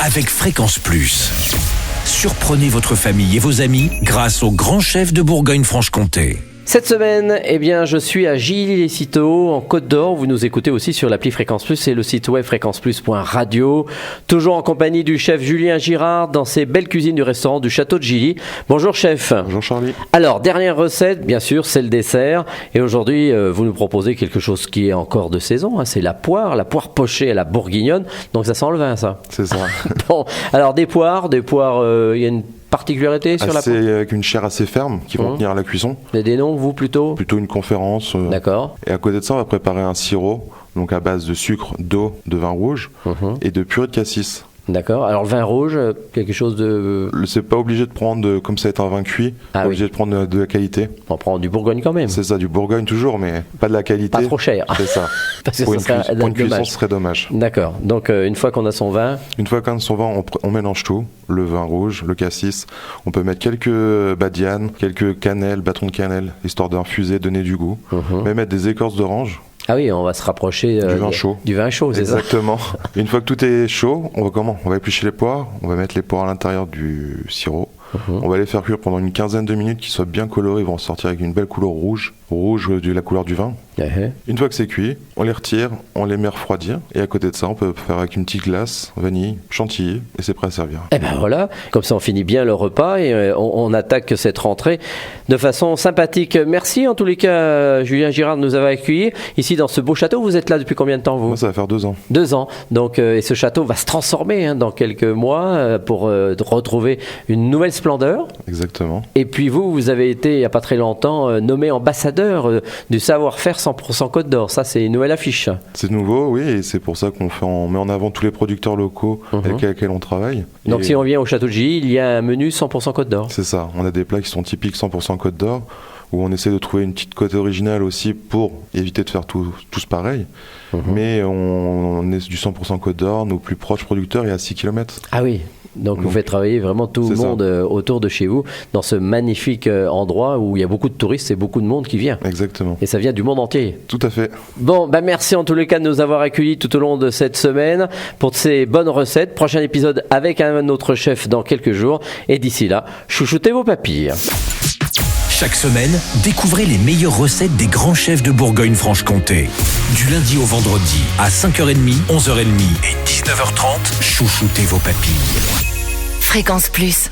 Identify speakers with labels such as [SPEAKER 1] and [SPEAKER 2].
[SPEAKER 1] avec Fréquence Plus. Surprenez votre famille et vos amis grâce au grand chef de Bourgogne-Franche-Comté.
[SPEAKER 2] Cette semaine, je suis à Gilly-les-Citeaux, en Côte d'Or. Vous nous écoutez aussi sur l'appli Fréquence Plus et le site web fréquenceplus.radio. Toujours en compagnie du chef Julien Girard dans ses belles cuisines du restaurant du Château de Gilly. Bonjour chef.
[SPEAKER 3] Bonjour Charlie.
[SPEAKER 2] Alors, dernière recette, bien sûr, c'est le dessert. Et aujourd'hui, vous nous proposez quelque chose qui est encore de saison. C'est la poire pochée à la bourguignonne. Donc ça sent le vin, ça.
[SPEAKER 3] C'est ça.
[SPEAKER 2] Bon, alors des poires, il y a une particularité sur la poire
[SPEAKER 3] avec une chair assez ferme qui vont tenir à la cuisson.
[SPEAKER 2] Des noms, vous plutôt
[SPEAKER 3] une conférence.
[SPEAKER 2] D'accord.
[SPEAKER 3] Et à côté de ça, on va préparer un sirop, donc à base de sucre, d'eau, de vin rouge et de purée de cassis.
[SPEAKER 2] D'accord. Alors le vin rouge, quelque chose de...
[SPEAKER 3] C'est pas obligé de prendre, comme ça est un vin cuit, pas obligé de prendre de la qualité.
[SPEAKER 2] On prend du Bourgogne quand même.
[SPEAKER 3] C'est ça, du Bourgogne toujours, mais pas de la qualité.
[SPEAKER 2] Pas trop cher.
[SPEAKER 3] C'est ça.
[SPEAKER 2] Parce que
[SPEAKER 3] pour
[SPEAKER 2] une
[SPEAKER 3] cuisson, ce serait dommage.
[SPEAKER 2] D'accord. Donc une fois qu'on a son vin...
[SPEAKER 3] Une fois qu'on a son vin, on mélange tout. Le vin rouge, le cassis. On peut mettre quelques badianes, quelques cannelles, bâtons de cannelle, histoire d'infuser, donner du goût. Même mettre des écorces d'orange.
[SPEAKER 2] Ah oui, on va se rapprocher
[SPEAKER 3] du vin chaud.
[SPEAKER 2] Du vin chaud, c'est
[SPEAKER 3] exactement. Ça. Une fois que tout est chaud, on va éplucher les poires, on va mettre les poires à l'intérieur du sirop. On va les faire cuire pendant une quinzaine de minutes, qu'ils soient bien colorés, ils vont sortir avec une belle couleur rouge de la couleur du vin. Une fois que c'est cuit, on les retire, on les met refroidir, et à côté de ça, on peut faire avec une petite glace, vanille, chantilly, et c'est prêt à servir.
[SPEAKER 2] Et ben voilà, comme ça on finit bien le repas et on attaque cette rentrée de façon sympathique. Merci en tous les cas, Julien Girard, de nous avoir accueillis ici dans ce beau château. Vous êtes là depuis combien de temps, vous ?
[SPEAKER 3] Moi, ça va faire 2 ans.
[SPEAKER 2] 2 ans. Donc, et ce château va se transformer dans quelques mois pour retrouver une nouvelle splendeur.
[SPEAKER 3] Exactement.
[SPEAKER 2] Et puis vous avez été, il n'y a pas très longtemps, nommé ambassadeur du savoir-faire 100% Côte d'Or. Ça, c'est une nouvelle affiche.
[SPEAKER 3] C'est nouveau, oui, et c'est pour ça qu'on met en avant tous les producteurs locaux avec lesquels on travaille.
[SPEAKER 2] Donc, si on vient au Château de Gilly, il y a un menu 100% Côte d'Or.
[SPEAKER 3] C'est ça. On a des plats qui sont typiques 100% Côte d'Or, où on essaie de trouver une petite côte originale aussi pour éviter de faire tous pareil. Mais on est du 100% Côte d'Or, nos plus proches producteurs, il y a 6 km.
[SPEAKER 2] Ah oui. Donc vous faites travailler vraiment tout le monde autour de chez vous, dans ce magnifique endroit où il y a beaucoup de touristes et beaucoup de monde qui vient.
[SPEAKER 3] Exactement.
[SPEAKER 2] Et ça vient du monde entier.
[SPEAKER 3] Tout à fait.
[SPEAKER 2] Bon, merci en tous les cas de nous avoir accueillis tout au long de cette semaine pour ces bonnes recettes. Prochain épisode avec un autre chef dans quelques jours. Et d'ici là, chouchoutez vos papilles.
[SPEAKER 1] Chaque semaine, découvrez les meilleures recettes des grands chefs de Bourgogne-Franche-Comté. Du lundi au vendredi, à 5h30, 11h30 et 19h30, chouchoutez vos papilles.
[SPEAKER 4] Fréquence Plus.